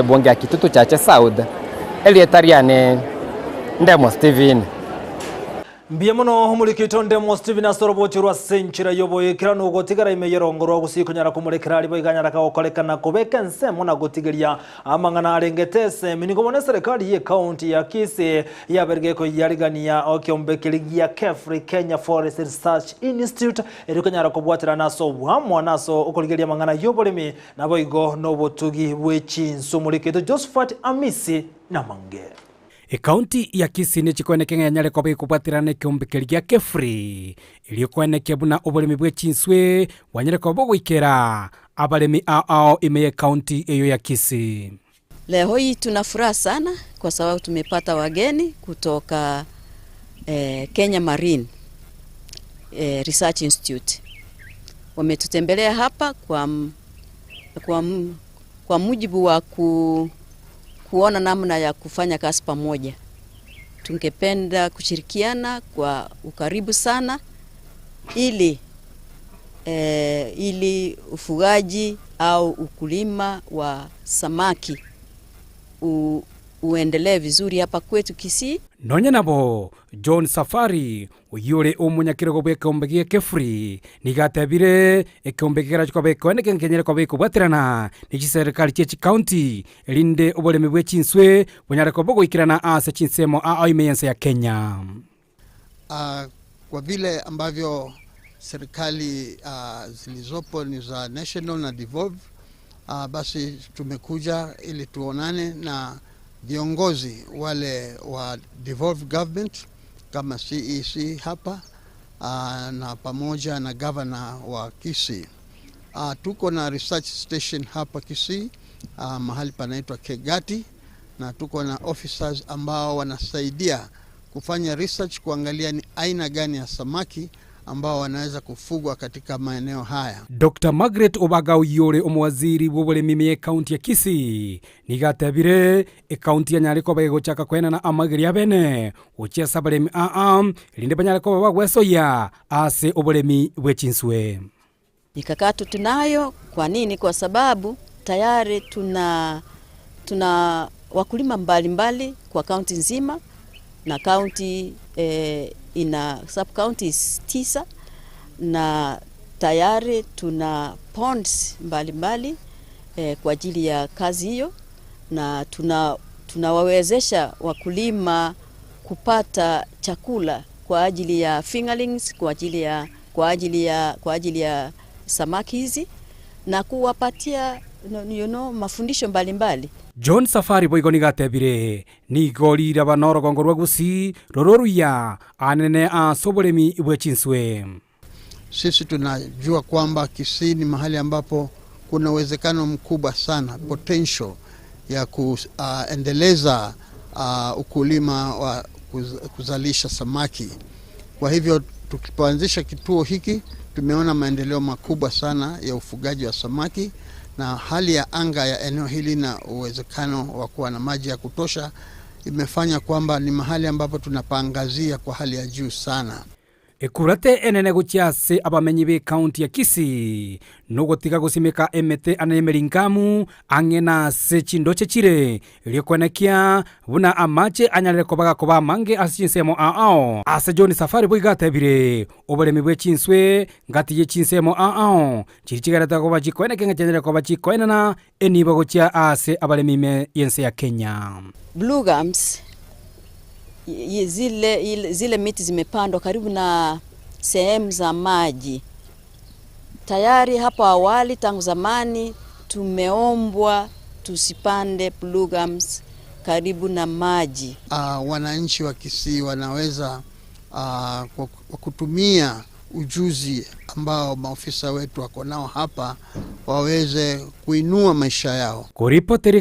Bongea kitutu chache South Elietariane Ndemo Steven Mbiamono humulikito Ndemo Steven asorobochirwa senchira yoboyekira no gotigara imeyerongorwa gusikunyara kumulekera alibo iganyara ka okolekana kobeka nsemo na gotigeria amangana arengetese minigobone serikali ye county ya Kisii yabergeko yarigania okyombekeligia KEFRI Kenya Forest Research Institute erikanyara kubwatira naso bwamwa naso okoligeria mangana yobolemi nabo igo no botugi bwechinsu mulikito Josephat Amisi na mange. County ya Kisii ni chikonekenge nyale kobe kupatirane kyombekeligia KEFRI iliyokoneke buna obolemi bwechinswe wanyale kobo gwikera abalemi ao imeye county eyo ya Kisii. Leo hii tuna furaha sana kwa sababu tumepata wageni kutoka Kenya Marine Research Institute. Wametutembelea hapa kwa mujibu wa kuona namna ya kufanya kazi pamoja. Tungependa kushirikiana kwa ukaribu sana ili ufugaji au ukulima wa samaki uendelee vizuri hapa kwetu Kisii. Nonye nabo John Safari uyure umunyakiro bwe kombegie KEFRI nigatabire ekombegera chikobe koneke nkenyere kobe kubatirana ni serikali chechi county elinde obolemi bwe chinswe bunyare kobogo ikirana ase chinsemo ao imeyense ya Kenya. Kwa vile ambavyo serikali zilizopo ni za national na devolve, basi tumekuja ili tuonane na viongozi wale wa devolved government kama CEC hapa na pamoja na governor wa Kisii. Tuko na research station hapa Kisii, mahali panaitwa Kegati, na tuko na officers ambao wanasaidia kufanya research kuangalia ni aina gani ya samaki ambao wanaweza kufugwa katika maeneo haya. Dr. Margaret Obaga uyore omwaziri w'obolemi me county ya Kisii nigatabire county ya Nyariko bagochaka kwena na amagiri abene uchia sabalemi linde banyariko bagwesoya ase obolemi bwechinswe. Mikakati tunayo. Kwa nini? Kwa sababu tayari tuna wakulima mbalimbali kwa county nzima, na county ina sub counties 9, na tayari tuna ponds mbalimbali kwa ajili ya kazi hiyo, na tunawawezesha wakulima kupata chakula kwa ajili ya fingerlings, kwa ajili ya samaki hizi, na kuwapatia mafundisho mbalimbali. John Safari boigo nigatebire ni golira banoro gongorwa Gusii rororuya anene asobolemi bwechinswe. Sisi tunajua kwamba Kisii ni mahali ambapo kuna uwezekano mkubwa sana, potential ya kuendeleza ukulima wa kuzalisha samaki. Kwa hivyo tukipoanzisha kituo hiki tumeona maendeleo makubwa sana ya ufugaji wa samaki, na hali ya anga ya eneo hili na uwezekano wa kuwa na maji ya kutosha imefanya kwamba ni mahali ambapo tunapaangazia kwa hali ya juu sana. Ekurate enene guchiase abamenyi be county ya Kisii nogotiga gusimeka emete anemelingamu angena se chindoche chire iliyokwenekia buna amache anyalere kobaga koba mange asichinsemo ao ase John Safari bwigatebire obolemi bwechinswe ngati ye chinsemo chirichigarata koba chikweneke ngechenere koba chikwenana eniba guchia ase abalemi me yense ya Kenya. Blue gums zile miti zimepandwa karibu na sehemu za maji. Tayari hapo awali tangu zamani tumeombwa tusipande blue gums karibu na maji. Wananchi wa Kisii wanaweza kwa kutumia ujuzi ambao maofisa wetu wako nao hapa waweze kuinua maisha yao. Kuripoteri